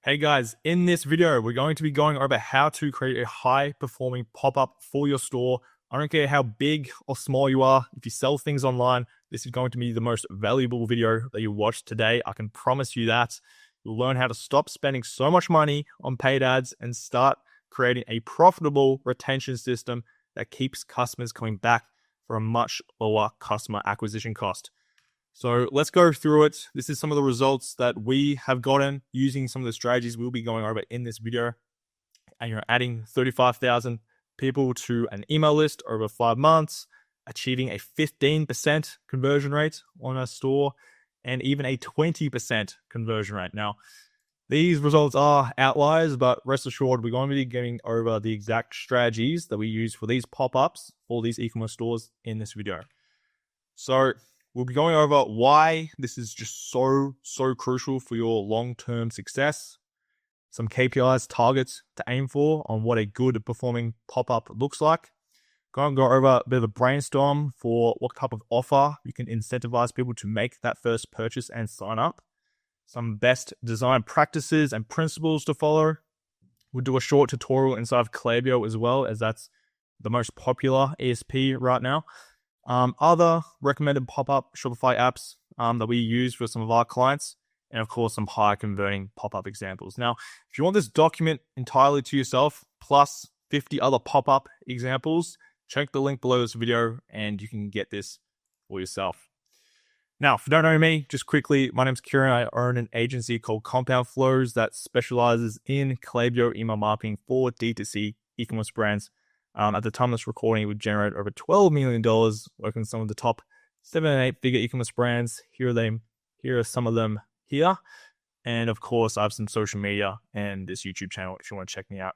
Hey guys, in this video, we're going to be going over how to create a high performing pop-up for your store. I don't care how big or small you are. If you sell things online, this is going to be the most valuable video that you watch today. I can promise you that. You'll learn how to stop spending so much money on paid ads and start creating a profitable retention system that keeps customers coming back for a much lower customer acquisition cost. So let's go through it. This is some of the results that we have gotten using some of the strategies we'll be going over in this video. And you're adding 35,000 people to an email list over 5 months, achieving a 15% conversion rate on a store, and even a 20% conversion rate. Now, these results are outliers, but rest assured, we're going to be going over the exact strategies that we use for these pop-ups for these e-commerce stores in this video. So we'll be going over why this is just so crucial for your long-term success, some KPIs targets to aim for on what a good performing pop-up looks like. Going to go over a bit of a brainstorm for what type of offer you can incentivize people to make that first purchase and sign up. Some best design practices and principles to follow. We'll do a short tutorial inside of Klaviyo as well, as that's the most popular ESP right now. Other recommended pop-up Shopify apps that we use for some of our clients, and of course, some high converting pop-up examples. Now, if you want this document entirely to yourself, plus 50 other pop-up examples, check the link below this video and you can get this for yourself. Now, if you don't know me, just quickly, my name's Kieran. I own an agency called Compound Flows that specializes in Klaviyo email marketing for D2C e-commerce brands. At the time of this recording, we've generated over $12 million working with some of the top 7 and 8 figure e-commerce brands. Here are some of them here. And of course, I have some social media and this YouTube channel if you want to check me out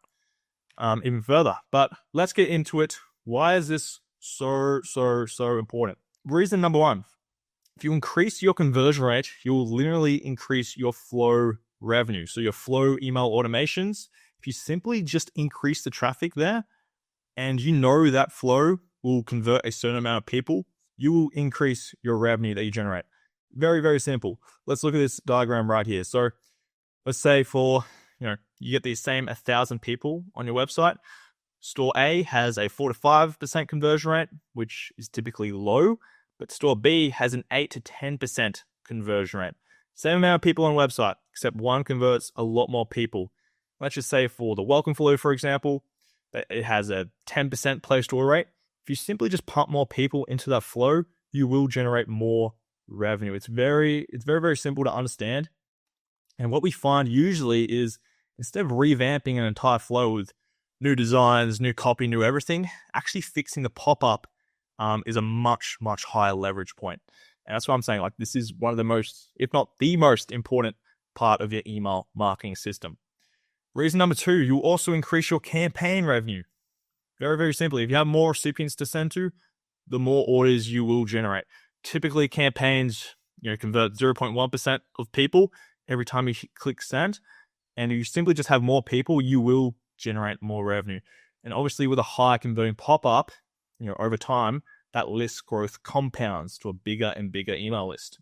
even further. But let's get into it. Why is this so important? Reason number one, if you increase your conversion rate, you will literally increase your flow revenue. So your flow email automations, if you simply just increase the traffic there, and you know that flow will convert a certain amount of people, you will increase your revenue that you generate. Very simple. Let's look at this diagram right here. So let's say you get these same 1,000 people on your website. Store A has a 4 to 5% conversion rate, which is typically low, but store B has an 8 to 10% conversion rate. Same amount of people on the website, except one converts a lot more people. Let's just say for the welcome flow, for example, it has a 10% play store rate. If you simply just pump more people into that flow, you will generate more revenue. It's very simple to understand. And what we find usually is instead of revamping an entire flow with new designs, new copy, new everything, actually fixing the pop-up is a much higher leverage point. And that's what I'm saying. Like, this is one of the most, if not the most important part of your email marketing system. Reason number two, you'll also increase your campaign revenue. Very simply. If you have more recipients to send to, the more orders you will generate. Typically, campaigns convert 0.1% of people every time you click send. And if you simply just have more people, you will generate more revenue. And obviously, with a high converting pop-up, over time, that list growth compounds to a bigger and bigger email list.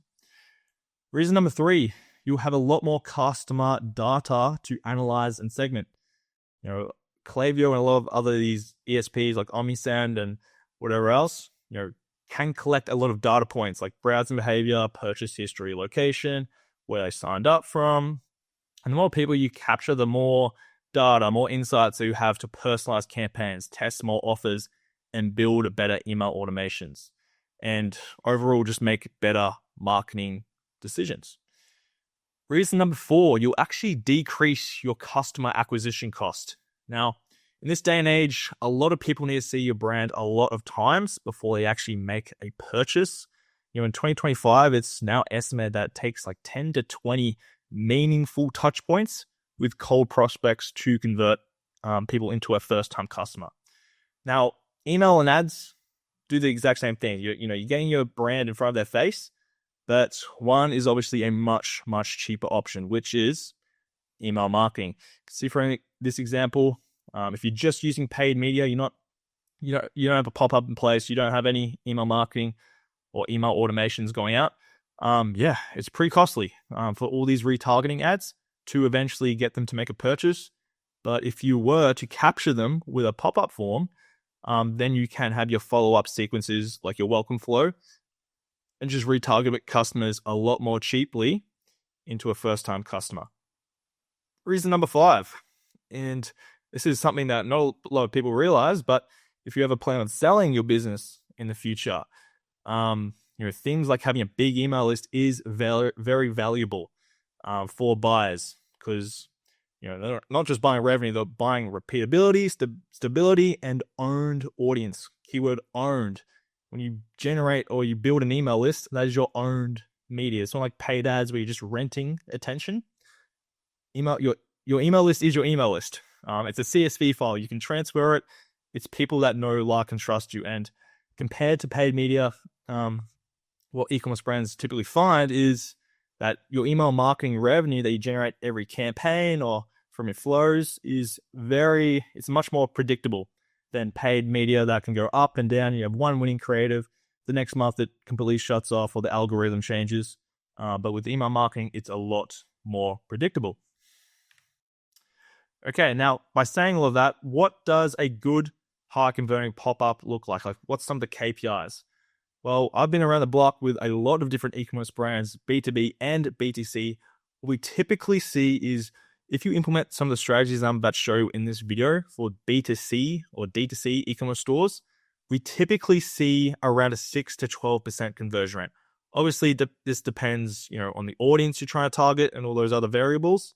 Reason number three, you'll have a lot more customer data to analyze and segment. Klaviyo and a lot of other these ESPs like OmniSend and whatever else, can collect a lot of data points like browsing behavior, purchase history, location, where they signed up from. And the more people you capture, the more data, more insights that you have to personalize campaigns, test more offers, and build better email automations. And overall, just make better marketing decisions. Reason number four, you'll actually decrease your customer acquisition cost. Now, in this day and age, a lot of people need to see your brand a lot of times before they actually make a purchase. In 2025, it's now estimated that it takes like 10 to 20 meaningful touch points with cold prospects to convert people into a first-time customer. Now, email and ads do the exact same thing. You're getting your brand in front of their face, but one is obviously a much cheaper option, which is email marketing. See for this example, if you're just using paid media, you don't have a pop-up in place, you don't have any email marketing or email automations going out. It's pretty costly for all these retargeting ads. to eventually get them to make a purchase. But if you were to capture them with a pop-up form, then you can have your follow-up sequences like your welcome flow and just retarget customers a lot more cheaply into a first-time customer. Reason number 5, and this is something that not a lot of people realize, but if you ever plan on selling your business in the future, things like having a big email list is very, very valuable for buyers, because they're not just buying revenue, they're buying repeatability, stability, and owned audience. Keyword owned. When you generate or you build an email list, that is your owned media. It's not like paid ads where you're just renting attention. Your email list is your email list. It's a CSV file. You can transfer it. It's people that know, like, and trust you. And compared to paid media, what e-commerce brands typically find is that your email marketing revenue that you generate every campaign or from your flows it's much more predictable than paid media that can go up and down. You have one winning creative, the next month it completely shuts off or the algorithm changes. But with email marketing, it's a lot more predictable. Okay, now by saying all of that, what does a good high converting pop-up look like? Like, what's some of the KPIs? Well, I've been around the block with a lot of different e-commerce brands, B2B and B2C. What we typically see is if you implement some of the strategies I'm about to show you in this video for B2C or D2C e-commerce stores, we typically see around a 6 to 12% conversion rate. Obviously, this depends, on the audience you're trying to target and all those other variables.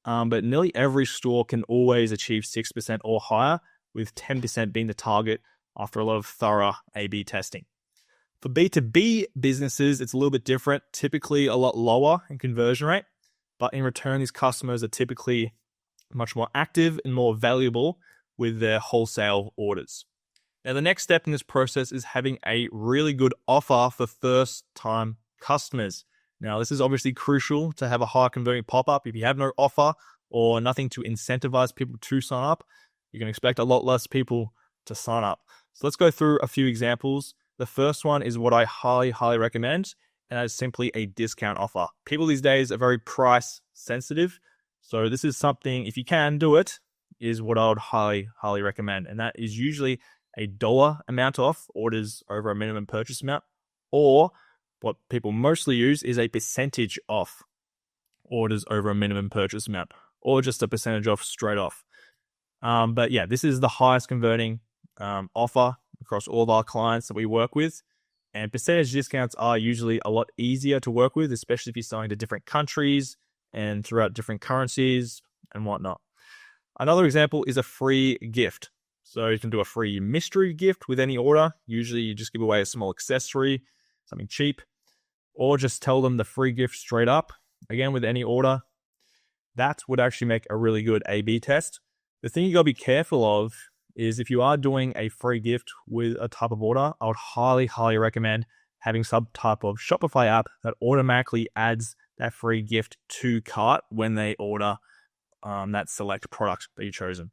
But nearly every store can always achieve 6% or higher, with 10% being the target after a lot of thorough A/B testing. For B2B businesses, it's a little bit different, typically a lot lower in conversion rate, but in return, these customers are typically much more active and more valuable with their wholesale orders. Now, the next step in this process is having a really good offer for first-time customers. Now, this is obviously crucial to have a high converting pop-up. If you have no offer or nothing to incentivize people to sign up, you can expect a lot less people to sign up. So let's go through a few examples. The first one is what I highly, highly recommend, and that is simply a discount offer. People these days are very price sensitive. So this is something, if you can do it, is what I would highly, highly recommend. And that is usually a dollar amount off orders over a minimum purchase amount, or what people mostly use is a percentage off orders over a minimum purchase amount, or just a percentage off straight off. But yeah, this is the highest converting offer across all of our clients that we work with. And percentage discounts are usually a lot easier to work with, especially if you're selling to different countries and throughout different currencies and whatnot. Another example is a free gift. So you can do a free mystery gift with any order. Usually you just give away a small accessory, something cheap, or just tell them the free gift straight up. Again, with any order, that would actually make a really good A/B test. The thing you gotta be careful of is if you are doing a free gift with a type of order, I would highly, highly recommend having some type of Shopify app that automatically adds that free gift to cart when they order that select product that you've chosen.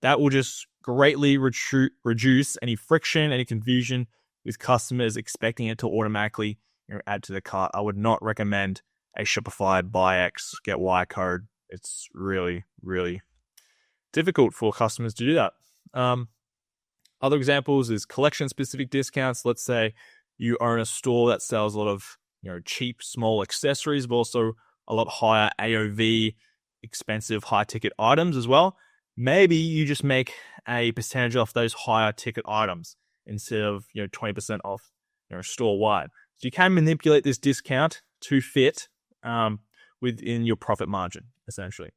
That will just greatly reduce any friction, any confusion with customers expecting it to automatically add to the cart. I would not recommend a Shopify buy X, get Y code. It's really, really difficult for customers to do that. Other examples is collection-specific discounts. Let's say you own a store that sells a lot of cheap, small accessories, but also a lot higher AOV, expensive, high-ticket items as well. Maybe you just make a percentage off those higher ticket items instead of 20% off store-wide. So you can manipulate this discount to fit within your profit margin, essentially.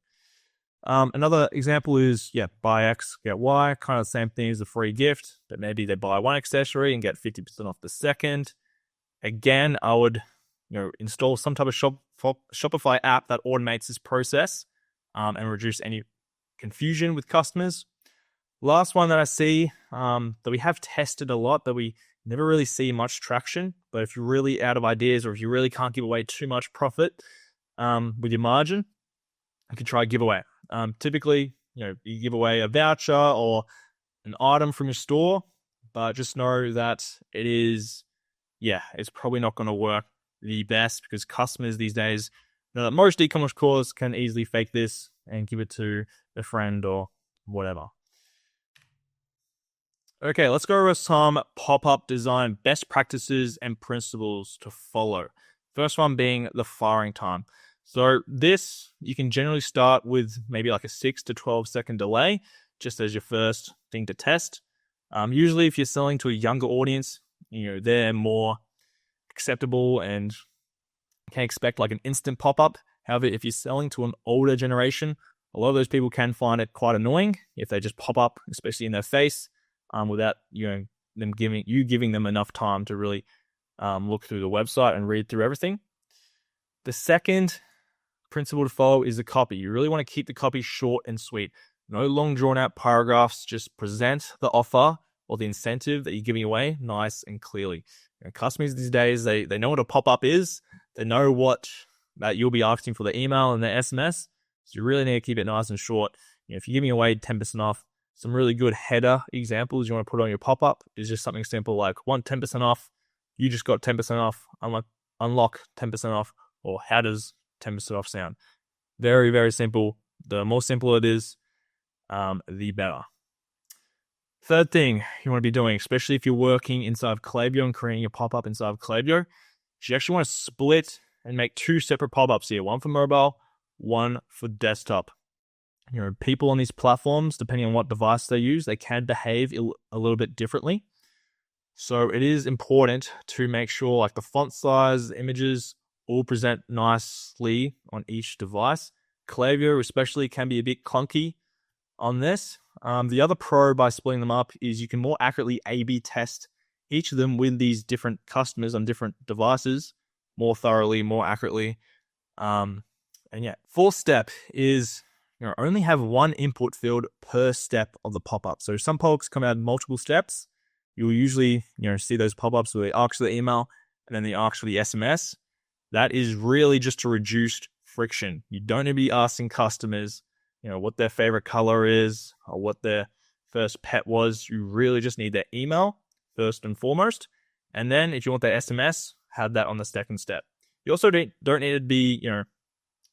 Another example is, buy X, get Y, kind of the same thing as a free gift, but maybe they buy one accessory and get 50% off the second. Again, I would install some type of Shopify app that automates this process and reduce any confusion with customers. Last one that I see that we have tested a lot, but we never really see much traction. But if you're really out of ideas or if you really can't give away too much profit with your margin, you can try a giveaway. Typically, you give away a voucher or an item from your store, but just know that it's probably not going to work the best because customers these days Now, most e-commerce stores can easily fake this and give it to a friend or whatever. Okay, let's go over some pop-up design best practices and principles to follow. First one being the firing time. So this, you can generally start with maybe like a 6 to 12 second delay, just as your first thing to test. Usually if you're selling to a younger audience, they're more acceptable and can expect like an instant pop-up. However, if you're selling to an older generation, a lot of those people can find it quite annoying if they just pop up, especially in their face, without them giving them enough time to really look through the website and read through everything. The second principle to follow is the copy. You really want to keep the copy short and sweet. No long drawn out paragraphs. Just present the offer or the incentive that you're giving away nice and clearly. Customers these days, they know what a pop-up is. They know what that you'll be asking for the email and the SMS. So you really need to keep it nice and short. If you're giving away 10% off, some really good header examples you want to put on your pop-up is just something simple like want 10% off, you just got 10% off, unlock 10% off, or how does 10% off sound? Very, very simple. The more simple it is, the better. Third thing you want to be doing, especially if you're working inside of Klaviyo and creating a pop-up inside of Klaviyo, is you actually want to split and make 2 separate pop-ups here, one for mobile, one for desktop. People on these platforms, depending on what device they use, they can behave a little bit differently. So it is important to make sure like the font size, images all present nicely on each device. Klaviyo especially can be a bit clunky on this. The other pro by splitting them up is you can more accurately A/B test each of them with these different customers on different devices more thoroughly, more accurately. Fourth step is only have one input field per step of the pop-up. So some pop-ups come out in multiple steps. You'll usually see those pop-ups where they ask for the email and then they ask for the SMS. That is really just to reduce friction. You don't need to be asking customers what their favorite color is or what their first pet was. You really just need their email first and foremost. And then if you want their SMS, have that on the second step. You also don't need to be,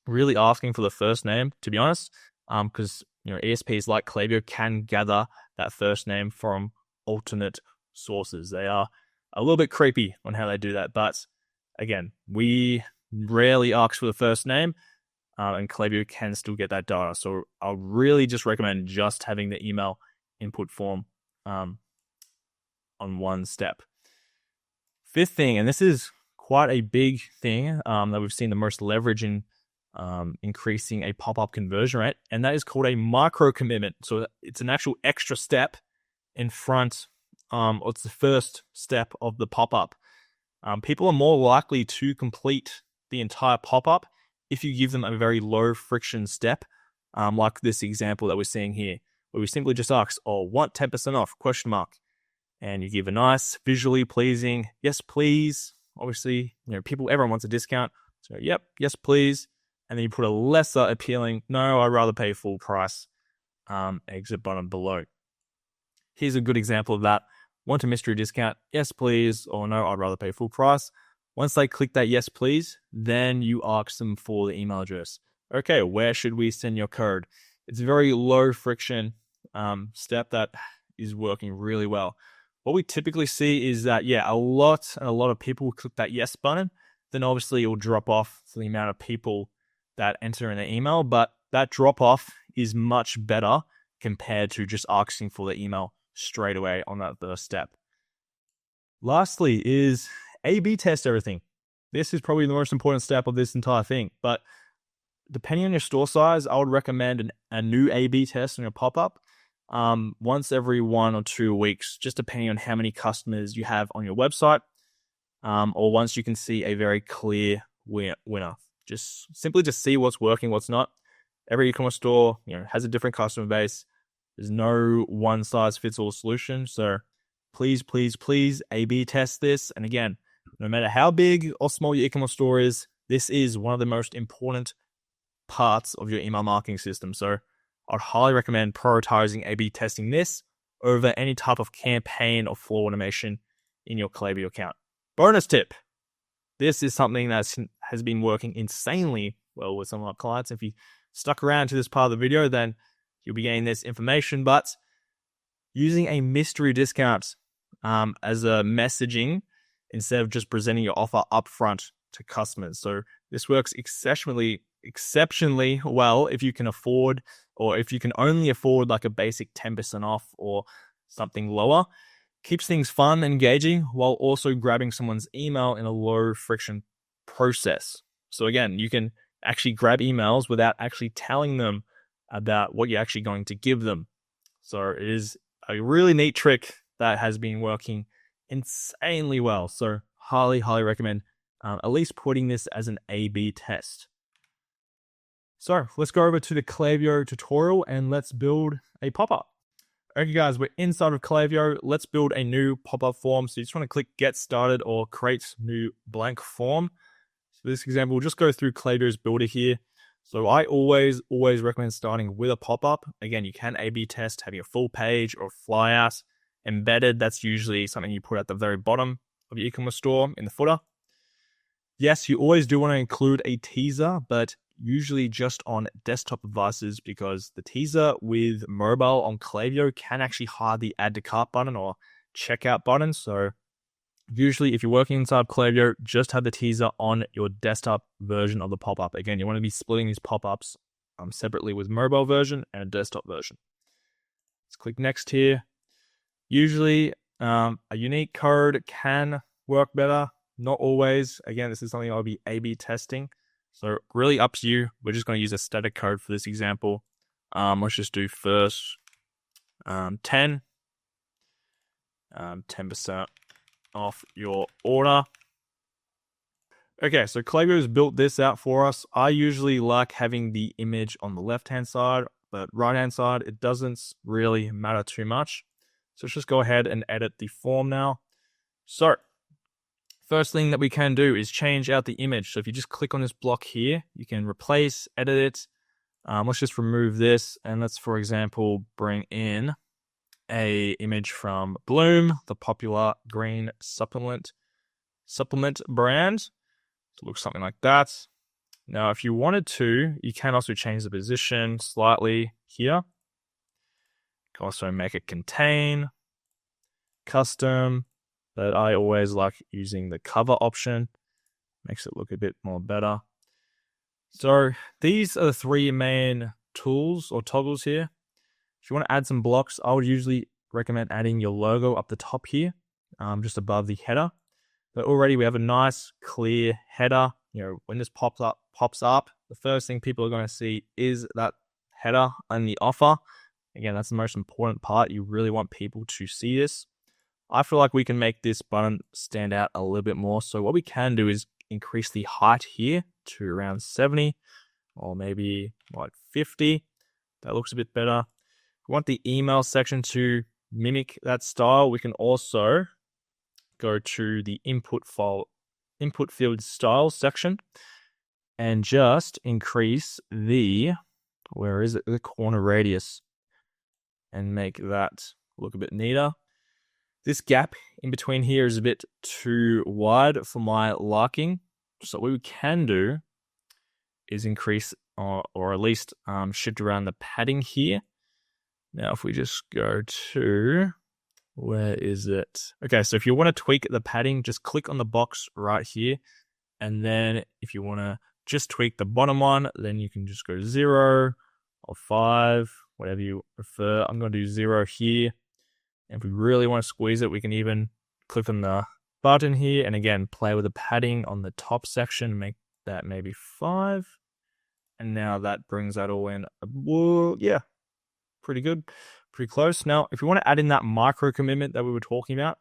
really asking for the first name, to be honest, because, ESPs like Klaviyo can gather that first name from alternate sources. They are a little bit creepy on how they do that. But again, we rarely ask for the first name. And Klaviyo can still get that data. So I'll really just recommend just having the email input form on one step. Fifth thing, and this is quite a big thing that we've seen the most leverage in increasing a pop-up conversion rate, and that is called a micro commitment. So it's an actual extra step in front, or it's the first step of the pop-up. People are more likely to complete the entire pop-up if you give them a very low friction step, like this example that we're seeing here, where we simply just ask, want 10% off, ? And you give a nice, visually pleasing, yes, please. Obviously, everyone wants a discount. So, yep, yes, please. And then you put a lesser appealing, no, I'd rather pay full price, exit button below. Here's a good example of that. Want a mystery discount? Yes, please. Or no, I'd rather pay full price. Once they click that yes, please, then you ask them for the email address. Okay, where should we send your code? It's a very low friction step that is working really well. What we typically see is that, a lot of people will click that yes button. Then obviously it will drop off for the amount of people that enter in the email. But that drop off is much better compared to just asking for the email straight away on that first step. Lastly is A/B test everything. This is probably the most important step of this entire thing. But depending on your store size, I would recommend a new A/B test on your pop-up once every 1 or 2 weeks, just depending on how many customers you have on your website, or once you can see a very clear winner. Just see what's working, what's not. Every e-commerce store, has a different customer base. There's no one-size-fits-all solution. So please, please, please A/B test this. And again, no matter how big or small your e-commerce store is, this is one of the most important parts of your email marketing system. So I'd highly recommend prioritizing A/B testing this over any type of campaign or flow automation in your Klaviyo account. Bonus tip. This is something that has been working insanely well with some of our clients. If you stuck around to this part of the video, then you'll be getting this information. But using a mystery discount as a messaging instead of just presenting your offer upfront to customers. So this works exceptionally well if you can afford, or if you can only afford like a basic 10% off or something lower. Keeps things fun and engaging while also grabbing someone's email in a low friction process. So again, you can actually grab emails without actually telling them about what you're actually going to give them. So it is a really neat trick that has been working insanely well. So highly recommend at least putting this as an A/B test. So let's go over to the Klaviyo tutorial and let's build a pop-up. Okay guys, we're inside of Klaviyo. Let's build a new pop-up form. So you just want to click get started or create new blank form. So this example, we'll just go through Klaviyo's builder here. So I always recommend starting with a pop-up. Again, you can A/B test having a full page or flyout. Embedded, that's usually something you put at the very bottom of your e-commerce store in the footer. Yes, you always do want to include a teaser, but usually just on desktop devices, because the teaser with mobile on Klaviyo can actually hide the add to cart button or checkout button. So usually if you're working inside Klaviyo, just have the teaser on your desktop version of the pop-up. Again, you want to be splitting these pop-ups separately with mobile version and a desktop version. Let's click next here. Usually a unique code can work better, not always. Again, this is something I'll be A/B testing. So really up to you. We're just going to use a static code for this example. Let's just do first 10% off your order. Okay, so Klaviyo has built this out for us. I usually like having the image on the left-hand side, but right-hand side, it doesn't really matter too much. So let's just go ahead and edit the form now. So first thing that we can do is change out the image. So if you just click on this block here, you can replace, edit it. Let's just remove this. And let's, for example, bring in a image from Bloom, the popular green supplement brand. So it looks something like that. Now, if you wanted to, you can also change the position slightly here. You can also make it contain, custom, but I always like using the cover option. Makes it look a bit more better. So these are the three main tools or toggles here. If you want to add some blocks, I would usually recommend adding your logo up the top here, just above the header. But already we have a nice clear header. You know, when this pops up, the first thing people are going to see is that header and the offer. Again, that's the most important part. You really want people to see this. I feel like we can make this button stand out a little bit more. So what we can do is increase the height here to around 70 or maybe like 50. That looks a bit better. If we want the email section to mimic that style, we can also go to the input field style section and just increase the, the corner radius and make that look a bit neater. This gap in between here is a bit too wide for my liking. So what we can do is increase or at least shift around the padding here. Now, if we just go to, where is it? Okay, so if you want to tweak the padding, just click on the box right here. And then if you want to just tweak the bottom one, then you can just go 0 or 5, whatever you prefer. I'm going to do 0 here. And if we really want to squeeze it, we can even click on the button here. And again, play with the padding on the top section, make that maybe 5. And now that brings that all in. Well, yeah, pretty good, pretty close. Now, if you want to add in that micro commitment that we were talking about,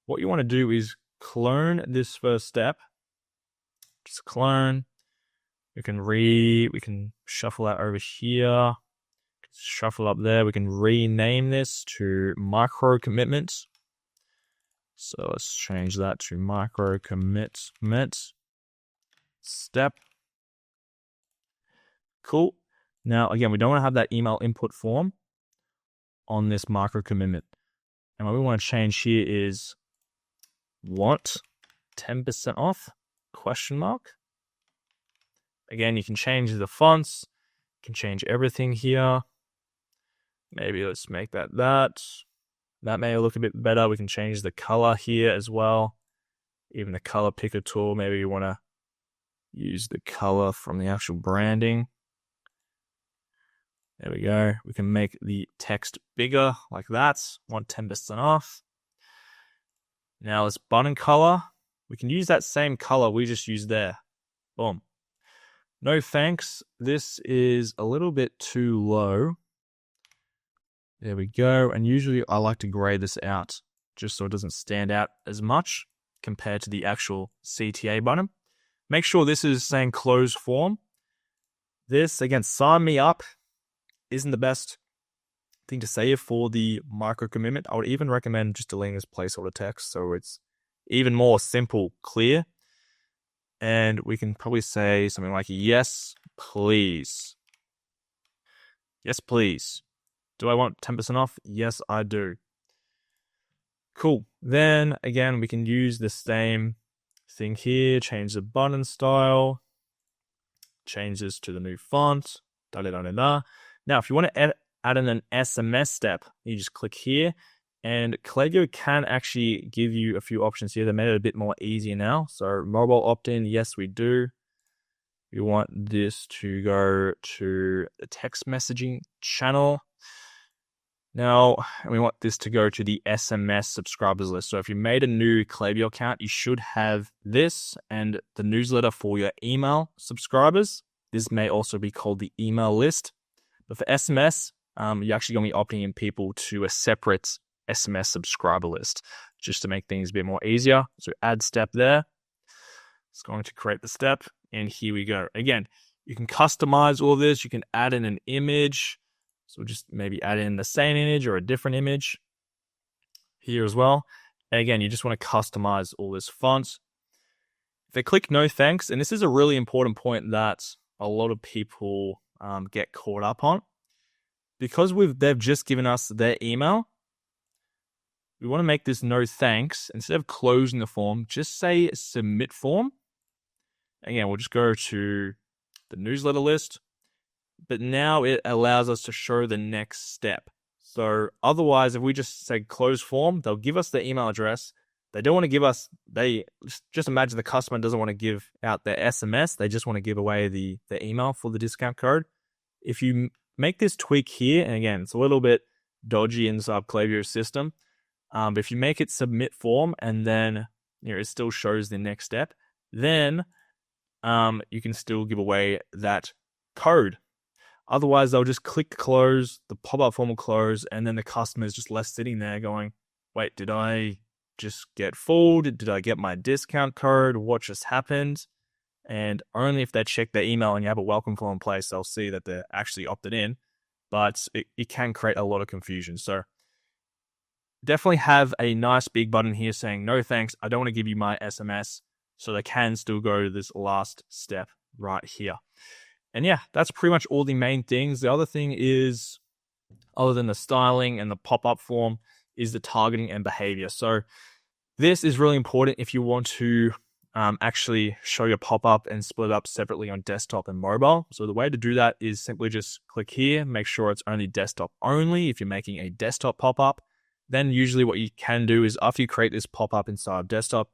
what you want to do is clone this first step. Just clone. We can shuffle that over here. Shuffle up there. We can rename this to micro commitments. So let's change that to micro commitment step. Cool. Now, again, we don't want to have that email input form on this micro commitment. And what we want to change here is want 10% off, question mark. Again, you can change the fonts, you can change everything here. Maybe let's make that. That may look a bit better. We can change the color here as well. Even the color picker tool, maybe you want to use the color from the actual branding. There we go. We can make the text bigger like that. Want 10% off. Now this button color, we can use that same color we just used there. Boom. No thanks. This is a little bit too low. There we go. And usually I like to gray this out just so it doesn't stand out as much compared to the actual CTA button. Make sure this is saying closed form. This, again, sign me up isn't the best thing to say for the micro commitment. I would even recommend just deleting this placeholder text so it's even more simple, clear. And we can probably say something like, yes, please. Yes, please. Do I want 10% off? Yes, I do. Cool. Then again, we can use the same thing here, change the button style, change this to the new font, Now, if you want to add in an SMS step, you just click here, and Klaviyo can actually give you a few options here. They made it a bit more easier now. So mobile opt-in, yes, we do. We want this to go to the text messaging channel. Now, we want this to go to the SMS subscribers list. So if you made a new Klaviyo account, you should have this and the newsletter for your email subscribers. This may also be called the email list. But for SMS, you're actually going to be opting in people to a separate SMS subscriber list just to make things a bit more easier. So add step there. It's going to create the step. And here we go. Again, you can customize all this. You can add in an image. So just maybe add in the same image or a different image here as well. And again, you just want to customize all this font. If they click no thanks, and this is a really important point that a lot of people get caught up on. Because they've just given us their email, we want to make this no thanks. Instead of closing the form, just say submit form. Again, we'll just go to the newsletter list. But now it allows us to show the next step. So otherwise, if we just say close form, they'll give us the email address. They don't want to give us, just imagine the customer doesn't want to give out their SMS. They just want to give away the email for the discount code. If you make this tweak here, and again, it's a little bit dodgy inside Klaviyo's system. But if you make it submit form and then it still shows the next step, then you can still give away that code. Otherwise, they'll just click close, the pop-up form will close, and then the customer is just left sitting there going, wait, did I just get fooled? Did I get my discount code? What just happened? And only if they check their email and you have a welcome form in place, they'll see that they're actually opted in. But it can create a lot of confusion. So definitely have a nice big button here saying, no thanks, I don't want to give you my SMS. So they can still go to this last step right here. And yeah, that's pretty much all the main things. The other thing is, other than the styling and the pop-up form, is the targeting and behavior. So this is really important if you want to actually show your pop-up and split it up separately on desktop and mobile. So the way to do that is simply just click here, make sure it's only desktop only if you're making a desktop pop-up. Then usually what you can do is after you create this pop-up inside of desktop,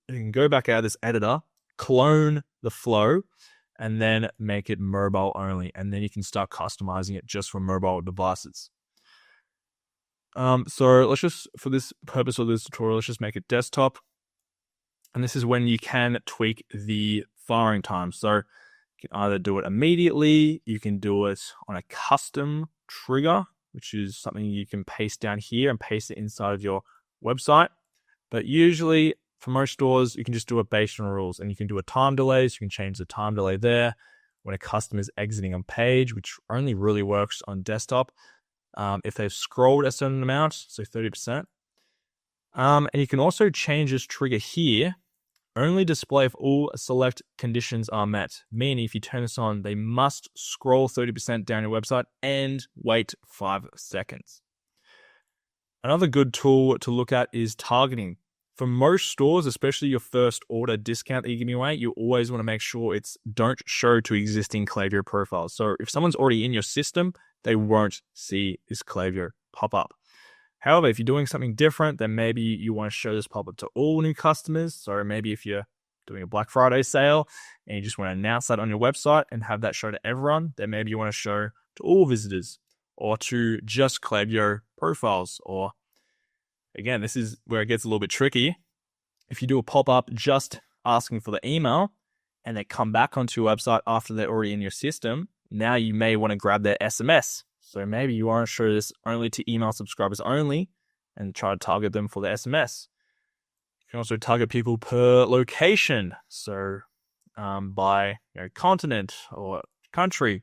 you can go back out of this editor, clone the flow, and then make it mobile only. And then you can start customizing it just for mobile devices. So let's just, for this purpose of this tutorial, let's just make it desktop. And this is when you can tweak the firing time. So you can either do it immediately, you can do it on a custom trigger, which is something you can paste down here and paste it inside of your website. But usually, for most stores, you can just do it based on rules, and you can do a time delay, so you can change the time delay there when a customer is exiting on page, which only really works on desktop. If they've scrolled a certain amount, so 30%. And you can also change this trigger here, only display if all select conditions are met, meaning if you turn this on, they must scroll 30% down your website and wait 5 seconds. Another good tool to look at is targeting. For most stores, especially your first order discount that you're giving away, you always want to make sure it's don't show to existing Klaviyo profiles. So if someone's already in your system, they won't see this Klaviyo pop up. However, if you're doing something different, then maybe you want to show this pop-up to all new customers. So maybe if you're doing a Black Friday sale and you just want to announce that on your website and have that show to everyone, then maybe you want to show to all visitors or to just Klaviyo profiles. Or again, this is where it gets a little bit tricky. If you do a pop-up just asking for the email and they come back onto your website after they're already in your system, now you may want to grab their SMS. So maybe you want to show this only to email subscribers only and try to target them for the SMS. You can also target people per location. So by continent or country,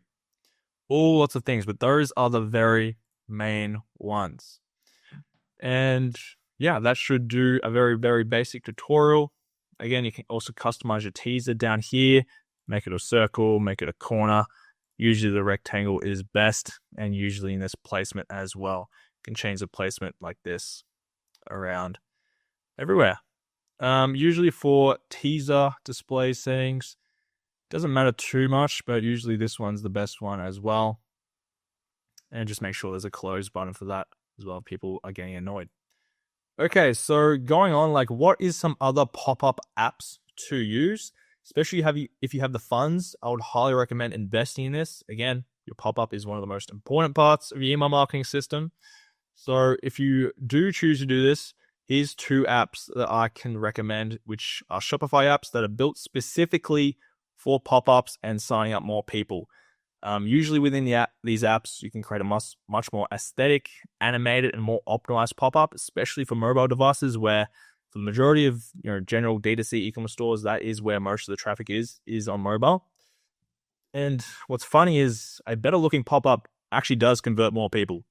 all lots of things, but those are the very main ones. And yeah, that should do a very, very basic tutorial. Again, you can also customize your teaser down here, make it a circle, make it a corner. Usually the rectangle is best, and usually in this placement as well. You can change the placement like this around everywhere. Usually for teaser display settings, doesn't matter too much, but usually this one's the best one as well. And just make sure there's a close button for that as well. People are getting annoyed. Okay, so going on, like what is some other pop-up apps to use? Especially if you have the funds, I would highly recommend investing in this. Again, your pop-up is one of the most important parts of your email marketing system. So if you do choose to do this, here's 2 apps that I can recommend, which are Shopify apps that are built specifically for pop-ups and signing up more people. Usually within these apps, you can create a much more aesthetic, animated, and more optimized pop-up, especially for mobile devices where for the majority of general D2C e-commerce stores, that is where most of the traffic is on mobile. And what's funny is a better looking pop-up actually does convert more people.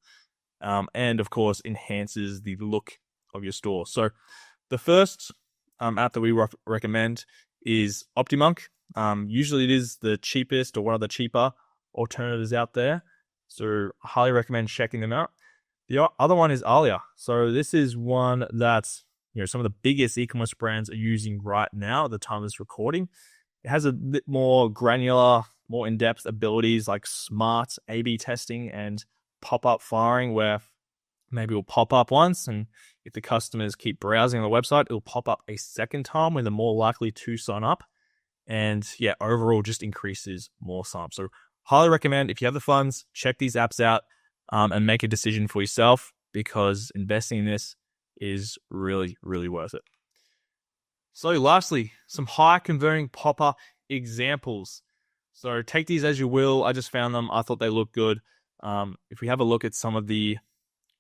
And of course, enhances the look of your store. So the first app that we recommend is Optimonk. Usually it is the cheapest or one of the cheaper alternatives out there. So I highly recommend checking them out. The other one is Alia. So this is one that's some of the biggest e-commerce brands are using right now at the time of this recording. It has a bit more granular, more in-depth abilities like smart A/B testing and pop-up firing, where maybe it'll pop up once, and if the customers keep browsing on the website, it'll pop up a second time when they're more likely to sign up. And yeah, overall just increases more sign-up. So highly recommend, if you have the funds, check these apps out and make a decision for yourself, because investing in this is really, really worth it. So lastly, some high converting pop-up examples. So take these as you will. I just found them. I thought they looked good. If we have a look at some of the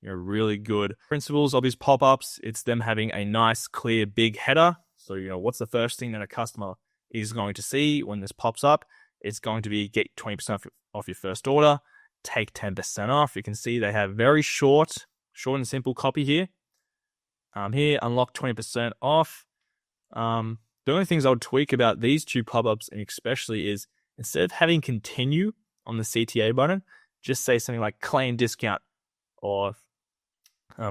really good principles of these pop-ups, it's them having a nice, clear, big header. So, what's the first thing that a customer is going to see when this pops up? It's going to be get 20% off your first order, take 10% off. You can see they have very short and simple copy here. Here, unlock 20% off. The only things I would tweak about these 2 pop-ups, and especially, is instead of having continue on the CTA button, just say something like claim discount or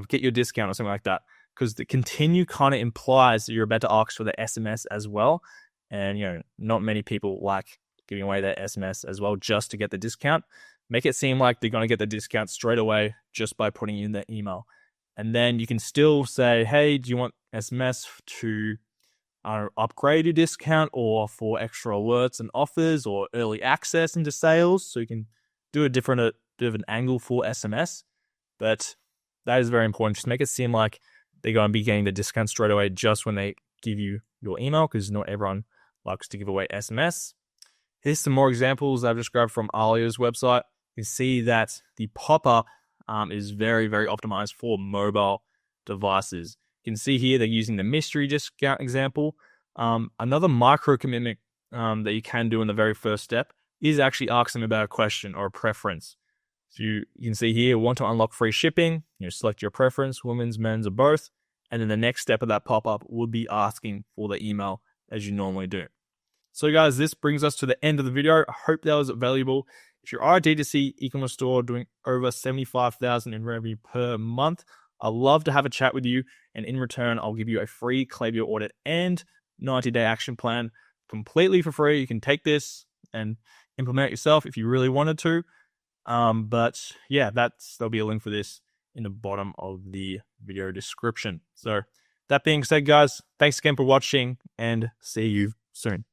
get your discount or something like that. Because the continue kind of implies that you're about to ask for the SMS as well. And, not many people like giving away their SMS as well just to get the discount. Make it seem like they're going to get the discount straight away just by putting in their email. And then you can still say, hey, do you want SMS to upgrade your discount or for extra alerts and offers or early access into sales? So you can do a bit of an angle for SMS. But that is very important. Just make it seem like they're going to be getting the discount straight away just when they give you your email, because not everyone likes to give away SMS. Here's some more examples I've just grabbed from Alia's website. You can see that the pop-up is very, very optimized for mobile devices. You can see here they're using the mystery discount example. Another micro commitment that you can do in the very first step is actually ask them about a question or a preference. So you can see here, want to unlock free shipping, select your preference, women's, men's, or both. And then the next step of that pop-up would be asking for the email as you normally do. So guys, this brings us to the end of the video. I hope that was valuable. If you are a D2C e-commerce store doing over $75,000 in revenue per month, I'd love to have a chat with you. And in return, I'll give you a free Klaviyo audit and 90-day action plan completely for free. You can take this and implement it yourself if you really wanted to. But yeah, there'll be a link for this in the bottom of the video description. So that being said, guys, thanks again for watching and see you soon.